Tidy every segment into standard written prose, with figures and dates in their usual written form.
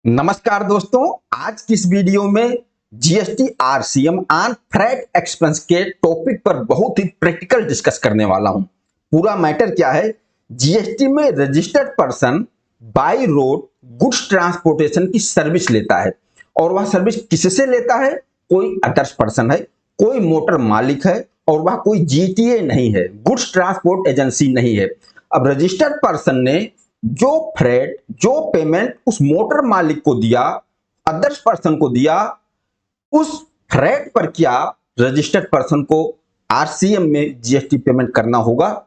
नमस्कार दोस्तों, आज की इस वीडियो में GST RCM on freight expense के टॉपिक पर बहुत ही प्रैक्टिकल डिस्कस करने वाला हूं। पूरा मैटर क्या है, जीएसटी में registered person by road goods transportation की सर्विस लेता है और वह सर्विस किससे लेता है? कोई अदर्स पर्सन है, कोई मोटर मालिक है और वह कोई जीटीए नहीं है, गुड्स ट्रांसपोर्ट एजेंसी नहीं है। अब रजिस्टर्ड पर्सन ने जो पेमेंट उस मोटर मालिक को दिया, अदर्स पर्सन को दिया, उस फ्रेट पर क्या रजिस्टर्ड पर्सन को आरसीएम में जीएसटी पेमेंट करना होगा?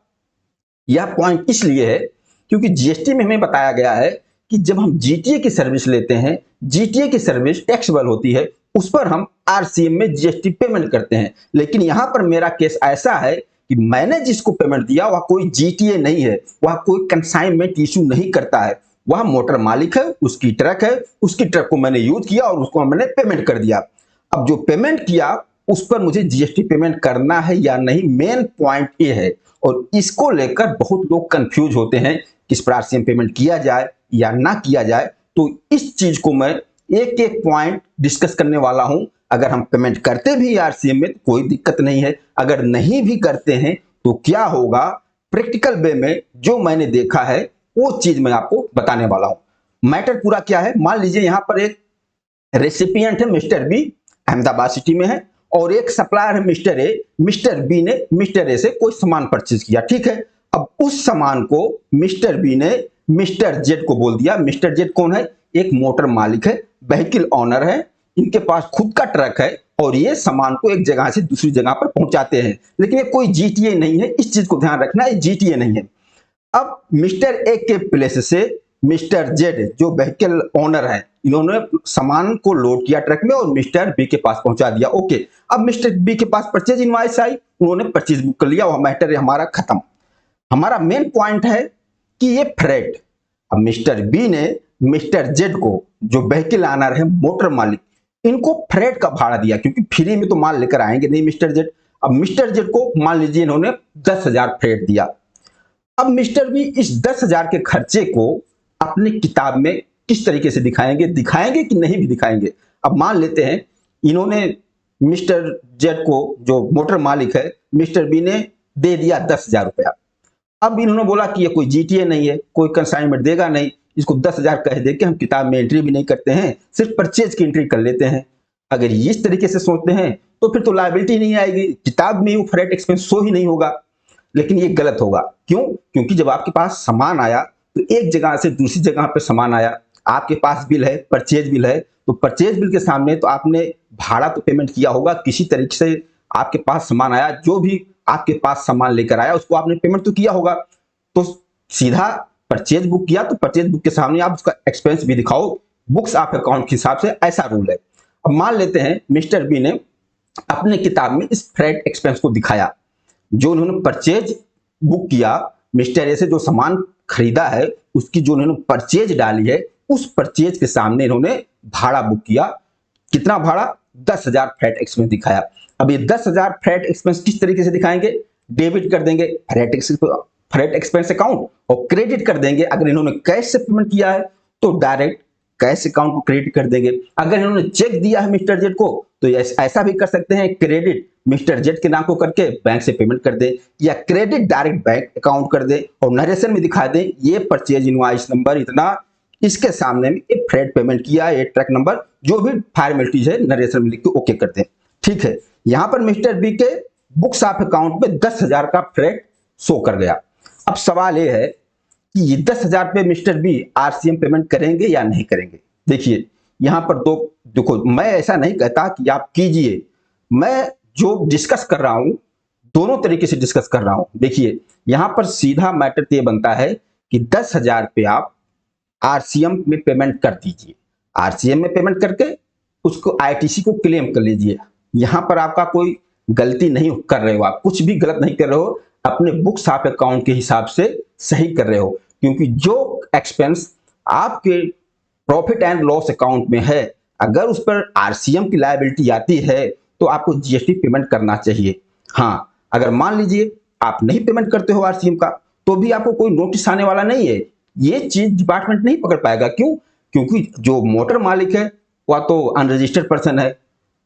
यह पॉइंट इसलिए है क्योंकि जीएसटी में हमें बताया गया है कि जब हम जीटीए की सर्विस लेते हैं, जीटीए की सर्विस टैक्सेबल होती है, उस पर हम आरसीएम में जीएसटी पेमेंट करते हैं। लेकिन यहां पर मेरा केस ऐसा है कि मैंने जिसको पेमेंट दिया वह कोई जीटीए नहीं है, वह कोई कंसाइनमेंट इशू नहीं करता है, वह मोटर मालिक है, उसकी ट्रक है, उसकी ट्रक को मैंने यूज किया और उसको मैंने पेमेंट कर दिया। अब जो पेमेंट किया उस पर मुझे जीएसटी पेमेंट करना है या नहीं, मेन पॉइंट ये है। और इसको लेकर बहुत लोग कंफ्यूज होते हैं कि इस पर आरसीएम पेमेंट किया जाए या ना किया जाए। तो इस चीज को मैं एक एक पॉइंट डिस्कस करने वाला हूं। अगर हम पेमेंट करते भी आरसीएम में तो कोई दिक्कत नहीं है, अगर नहीं भी करते हैं तो क्या होगा, प्रैक्टिकल वे में जो मैंने देखा है वो चीज मैं आपको बताने वाला हूं। मैटर पूरा क्या है, मान लीजिए यहां पर एक रेसिपिएंट है मिस्टर बी, अहमदाबाद सिटी में है, और एक सप्लायर है मिस्टर ए। मिस्टर बी ने मिस्टर ए से कोई सामान परचेज किया, ठीक है। अब उस सामान को मिस्टर बी ने मिस्टर जेड को बोल दिया। मिस्टर जेड कौन है? एक मोटर मालिक है, व्हीकल ऑनर है, इनके पास खुद का ट्रक है और ये सामान को एक जगह से दूसरी जगह पर पहुंचाते हैं। लेकिन ये कोई जीटीए नहीं है, इस चीज को ध्यान रखना, ये जीटीए नहीं है। अब मिस्टर ए के प्लेस से मिस्टर जेड जो व्हीकल ओनर है, इन्होंने सामान को लोड किया ट्रक में और मिस्टर बी के पास पहुंचा दिया। ओके, अब मिस्टर बी के पास परचेज इनवॉइस आई, उन्होंने परचेज बुक कर लिया, वह मैटर हमारा खत्म। हमारा मेन पॉइंट है कि ये फ्रेट, अब मिस्टर बी ने मिस्टर जेड को, जो व्हीकल ऑनर है, मोटर मालिक, इनको फ्रेट का भाड़ा दिया, क्योंकि फ्री में तो माल लेकर आएंगे नहीं मिस्टर जेड। अब मिस्टर जेड को मान लीजिए इन्होंने 10,000 फ्रेट दिया। अब मिस्टर बी इस 10,000 के खर्चे को अपनी किताब में किस तरीके से दिखाएंगे कि नहीं भी दिखाएंगे। अब मान लेते हैं इन्होंने मिस्टर जेड को, जो मोटर मालिक है, मिस्टर बी ने दे दिया 10,000 रुपया। अब इन्होंने बोला कि ये कोई जीटीए नहीं है, कोई कंसाइनमेंट देगा नहीं, इसको 10,000 कह दे के हम किताब में एंट्री भी नहीं करते हैं, सिर्फ परचेज की एंट्री कर लेते हैं। अगर इस तरीके से सोचते हैं तो फिर तो लायबिलिटी नहीं आएगी, किताब में वो फ्रेट एक्सपेंस शो ही नहीं होगा। लेकिन ये गलत होगा। क्यों? क्योंकि जब आपके पास सामान आया तो एक जगह से दूसरी जगह पे सामान आया, आपके पास बिल है, परचेज बिल है, तो परचेज बिल के सामने तो आपने भाड़ा तो पेमेंट किया होगा, किसी तरीके से आपके पास सामान आया, जो भी आपके पास सामान लेकर आया उसको आपने पेमेंट तो किया होगा। तो सीधा परचेज बुक किया तो परचेज बुक के सामने आप उसका एक्सपेंस भी दिखाओ, बुक्स ऑफ अकाउंट के हिसाब से, ऐसा रूल है। अब मान लेते हैं मिस्टर बी ने अपने किताब में इस फ्रेट एक्सपेंस को दिखाया, जो उन्होंने परचेज बुक किया, मिस्टर ए से जो सामान खरीदा है उसकी जो उन्होंने परचेज डाली है, उस परचेज के सामने इन्होंने भाड़ा बुक किया। कितना भाड़ा? 10,000 फ्रेट एक्सपेंस दिखाया। अब ये 10,000 फ्रेट एक्सपेंस किस तरीके से दिखाएंगे? डेबिट कर देंगे फ्रेट एक्सपेंस अकाउंट और क्रेडिट कर देंगे। अगर इन्होंने कैश से पेमेंट किया है तो डायरेक्ट कैश अकाउंट को क्रेडिट कर देंगे। अगर इन्होंने चेक दिया है मिस्टर जेड को तो ऐसा भी कर सकते हैं, क्रेडिट मिस्टर जेड के नाम को करके बैंक से पेमेंट कर दे, या क्रेडिट डायरेक्ट बैंक अकाउंट कर दे और नरेशन में दिखा दे ये परचेज इनवॉइस नंबर इतना, इसके सामने में ये फ्रेट पेमेंट किया, ये ट्रक नंबर, जो भी फॉर्मेलिटीज है नरेशन में लिख के ओके कर दे। ठीक है, यहां पर मिस्टर बी के बुक्स ऑफ अकाउंट में 10,000 का फ्रेट शो कर गया। अब सवाल ये है कि ये 10,000 पे मिस्टर बी आरसीएम पेमेंट करेंगे या नहीं करेंगे। देखिए यहां पर देखो, मैं ऐसा नहीं कहता कि आप कीजिए, मैं जो डिस्कस कर रहा हूं दोनों तरीके से डिस्कस कर रहा हूं। देखिए यहां पर सीधा मैटर ये बनता है कि 10,000 पे आप आरसीएम में पेमेंट कर दीजिए, आरसीएम में पेमेंट करके उसको आईटीसी को क्लेम कर लीजिए। यहां पर आपका कोई गलती नहीं कर रहे हो, आप कुछ भी गलत नहीं कर रहे हो, अपने बुक्स ऑफ अकाउंट के हिसाब से सही कर रहे हो। क्योंकि जो एक्सपेंस आपके प्रॉफिट एंड लॉस अकाउंट में है, अगर उस पर आरसीएम की लायबिलिटी आती है तो आपको जीएसटी पेमेंट करना चाहिए। हाँ, अगर मान लीजिए आप नहीं पेमेंट करते हो आरसीएम का तो भी आपको कोई नोटिस आने वाला नहीं है, ये चीज डिपार्टमेंट नहीं पकड़ पाएगा। क्यों? क्योंकि जो मोटर मालिक है वह तो अनरजिस्टर्ड पर्सन है,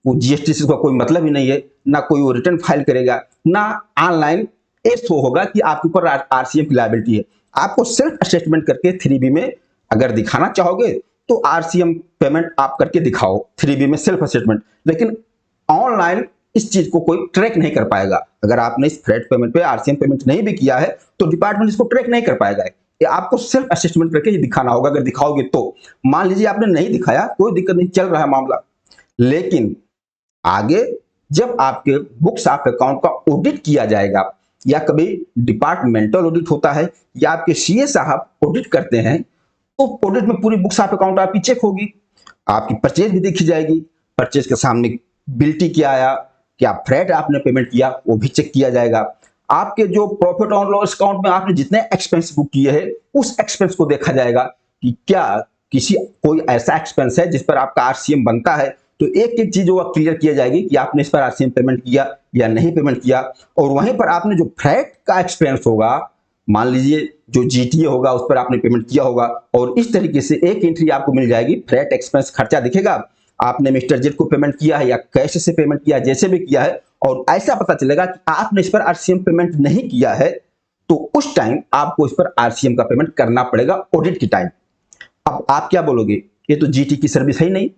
वो जीएसटी से उसका कोई मतलब ही नहीं है, ना कोई वो रिटर्न फाइल करेगा, ना ऑनलाइन ये शो होगा कि आपके ऊपर आरसीएम की लायबिलिटी है। आपको सेल्फ असेसमेंट करके 3B में अगर दिखाना चाहोगे तो आरसीएम पेमेंट आप करके दिखाओ 3B में सेल्फ असेसमेंट, लेकिन ऑनलाइन इस चीज को कोई ट्रैक नहीं कर पाएगा। अगर आपने इस फ्रेट पेमेंट पे आरसीएम पेमेंट नहीं भी किया है तो डिपार्टमेंट इसको ट्रैक नहीं कर पाएगा। ये आपको सेल्फ असेसमेंट करके ही दिखाना होगा। अगर दिखाओगे तो मान लीजिए आपने नहीं दिखाया, कोई दिक्कत नहीं, चल रहा है मामला, लेकिन आगे जब आपके बुक्स ऑफ अकाउंट का ऑडिट किया जाएगा या कभी डिपार्टमेंटल ऑडिट होता है या आपके सीए साहब ऑडिट करते हैं, तो ऑडिट में पूरी बुक्स ऑफ अकाउंट आपकी चेक होगी, आपकी परचेज भी देखी जाएगी, परचेज के सामने बिल्टी क्या आया, क्या फ्रेट आपने पेमेंट किया वो भी चेक किया जाएगा। आपके जो प्रॉफिट ऑन लॉस अकाउंट में आपने जितने एक्सपेंस बुक किए हैं उस एक्सपेंस को देखा जाएगा कि क्या किसी कोई ऐसा एक्सपेंस है जिस पर आपका आरसीएम बनता है, तो एक एक चीज वो क्लियर किया जाएगी कि आपने इस पर आरसीएम पेमेंट किया या नहीं पेमेंट किया। और वहीं पर आपने जो फ्रेट का एक्सपेंस होगा, मान लीजिए जो जीटीए होगा उस पर आपने पेमेंट किया होगा, और इस तरीके से एक एंट्री आपको मिल जाएगी, फ्रेट एक्सपेंस खर्चा दिखेगा, आपने मिस्टर जेड को पेमेंट किया है या कैश से पेमेंट किया, जैसे भी किया है, और ऐसा पता चलेगा कि आपने इस पर आरसीएम पेमेंट नहीं किया है, तो उस टाइम आपको इस पर आरसीएम का पेमेंट करना पड़ेगा ऑडिट के टाइम। अब आप क्या बोलोगे, ये तो जीटी की सर्विस है ही नहीं,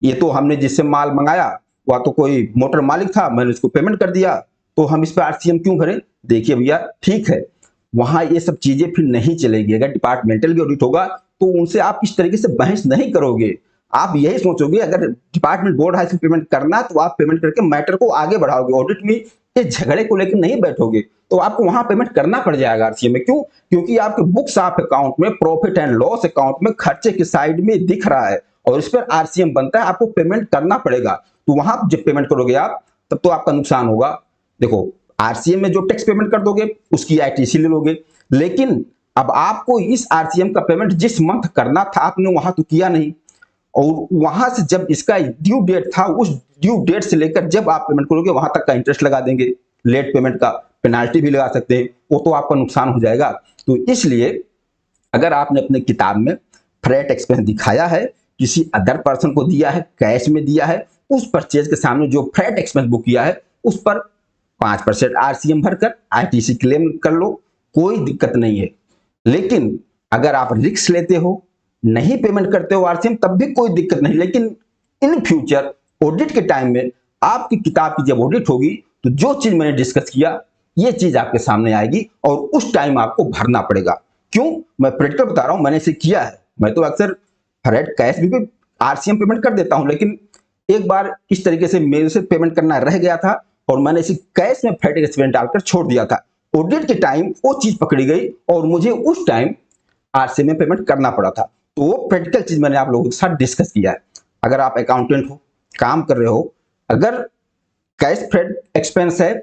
ये तो हमने जिससे माल मंगाया वह तो कोई मोटर मालिक था, मैंने उसको पेमेंट कर दिया, तो हम इस पर आरसीएम क्यों भरें। देखिए भैया, ठीक है, वहां ये सब चीजें फिर नहीं चलेगी। अगर डिपार्टमेंटल भी ऑडिट होगा तो उनसे आप इस तरीके से बहस नहीं करोगे, आप यही सोचोगे अगर डिपार्टमेंट बोर्ड है पेमेंट करना तो आप पेमेंट करके मैटर को आगे बढ़ाओगे, ऑडिट में ये झगड़े को लेकर नहीं बैठोगे, तो आपको वहां पेमेंट करना पड़ जाएगा आरसीएम में। क्यों? क्योंकि आपके बुक्स ऑफ अकाउंट में प्रॉफिट एंड लॉस अकाउंट में खर्चे की साइड में दिख रहा है और इस पर आरसीएम बनता है, आपको पेमेंट करना पड़ेगा। तो वहां जब पेमेंट करोगे आप, तब तो आपका नुकसान होगा। देखो, आरसीएम में जो टैक्स पेमेंट कर दोगे उसकी आईटीसी ले लोगे, लेकिन अब आपको इस आरसीएम का पेमेंट जिस मंथ करना था आपने वहां तो किया नहीं, और वहां से जब इसका ड्यू डेट था उस ड्यू डेट से लेकर जब आप पेमेंट करोगे वहां तक का इंटरेस्ट लगा देंगे, लेट पेमेंट का पेनाल्टी भी लगा सकते हैं, वो तो आपका नुकसान हो जाएगा। तो इसलिए अगर आपने अपने किताब में फ्रेट एक्सपेंस दिखाया है, किसी अदर पर्सन को दिया है, कैश में दिया है, उस परचेज के सामने जो फ्रेट एक्सपेंस बुक किया है उस पर 5% आरसीएम भरकर आईटीसी क्लेम कर लो, कोई दिक्कत नहीं है। लेकिन अगर आप रिस्क लेते हो, नहीं पेमेंट करते हो आरसीएम, तब भी कोई दिक्कत नहीं, लेकिन इन फ्यूचर ऑडिट के टाइम में आपकी किताब की जब ऑडिट होगी तो जो चीज मैंने डिस्कस किया ये चीज आपके सामने आएगी और उस टाइम आपको भरना पड़ेगा। क्यों? मैं प्रैक्टिकल बता रहा हूं, मैंने इसे किया है। मैं तो अक्सर फ्रेट कैश भी आरसीएम पेमेंट कर देता हूं, लेकिन एक बार इस तरीके से मेरे से पेमेंट करना रह गया था और मैंने इसी कैश में फ्रेट एक्सपेंस डालकर छोड़ दिया था। ऑडिट के टाइम वो चीज पकड़ी गई और मुझे उस टाइम आरसीएम में पेमेंट करना पड़ा था। तो वो प्रैक्टिकल चीज मैंने आप लोगों के साथ डिस्कस किया है। अगर आप अकाउंटेंट हो, काम कर रहे हो, अगर कैश फ्रेट एक्सपेंस है,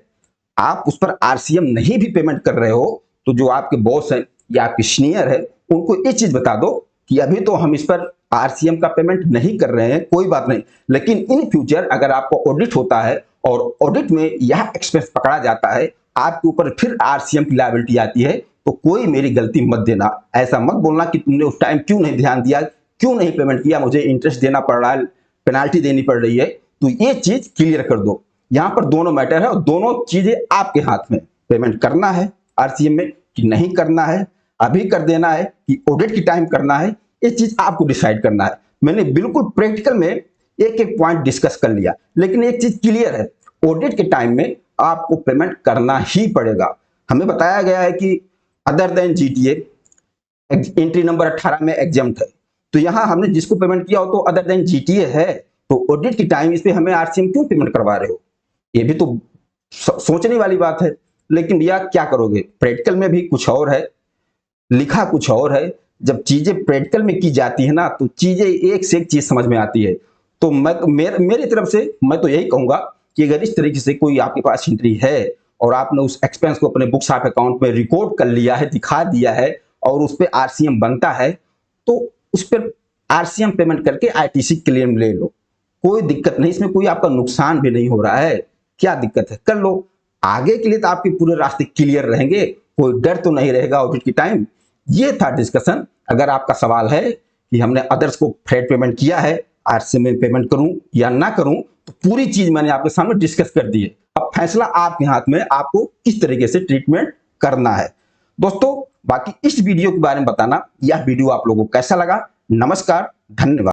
आप उस पर आरसीएम नहीं भी पेमेंट कर रहे हो, तो जो आपके बॉस है या आपके सीनियर है उनको ये चीज बता दो कि अभी तो हम इस पर आरसीएम का पेमेंट नहीं कर रहे हैं, कोई बात नहीं, लेकिन इन फ्यूचर अगर आपको ऑडिट होता है और ऑडिट में यह एक्सपेंस पकड़ा जाता है, आपके ऊपर फिर आरसीएम की लायबिलिटी आती है, तो कोई मेरी गलती मत देना। ऐसा मत बोलना कि तुमने उस टाइम क्यों नहीं ध्यान दिया, क्यों नहीं पेमेंट किया, मुझे इंटरेस्ट देना पड़ रहा है, पेनाल्टी देनी पड़ रही है। तो ये चीज क्लियर कर दो। यहां पर दोनों मैटर है और दोनों चीजें आपके हाथ में, पेमेंट करना है आरसीएम में कि नहीं करना है, अभी कर देना है कि ऑडिट की टाइम करना है, ये चीज आपको डिसाइड करना है। मैंने बिल्कुल प्रैक्टिकल में एक एक पॉइंट डिस्कस कर लिया, लेकिन एक चीज क्लियर है, ऑडिट के टाइम में आपको पेमेंट करना ही पड़ेगा। हमें बताया गया है कि other than GTA entry number 18 में एग्जम्प्ट है, तो यहां हमने जिसको पेमेंट किया हो तो अदर देन जीटीए है, तो ऑडिट की टाइम इस पे हमें आरसीएम क्यों पेमेंट करवा रहे हो, ये भी तो सोचने वाली बात है। लेकिन भैया क्या करोगे, प्रैक्टिकल में भी कुछ और है, लिखा कुछ और है। जब चीजें प्रैक्टिकल में की जाती है ना तो चीजें एक से एक चीज समझ में आती है। तो मैं मेरी तरफ से मैं तो यही कहूंगा कि अगर इस तरीके से कोई आपके पास एंट्री है और आपने उस एक्सपेंस को अपने बुक्स ऑफ अकाउंट में रिकॉर्ड कर लिया है, दिखा दिया है और उस पर आरसीएम बनता है, तो उस पर आरसीएम पेमेंट करके आईटीसी क्लेम ले लो, कोई दिक्कत नहीं, इसमें कोई आपका नुकसान भी नहीं हो रहा है। क्या दिक्कत है, कर लो। आगे के लिए तो आपके पूरे रास्ते क्लियर रहेंगे, कोई डर तो नहीं रहेगा ऑडिट की टाइम। ये था डिस्कशन। अगर आपका सवाल है कि हमने अदर्स को फ्रेट पेमेंट किया है, आरसीएम में पेमेंट करूं या ना करूं, तो पूरी चीज मैंने आपके सामने डिस्कस कर दी है। अब फैसला आपके हाथ में, आपको किस तरीके से ट्रीटमेंट करना है। दोस्तों बाकी इस वीडियो के बारे में बताना, यह वीडियो आप लोगों को कैसा लगा। नमस्कार, धन्यवाद।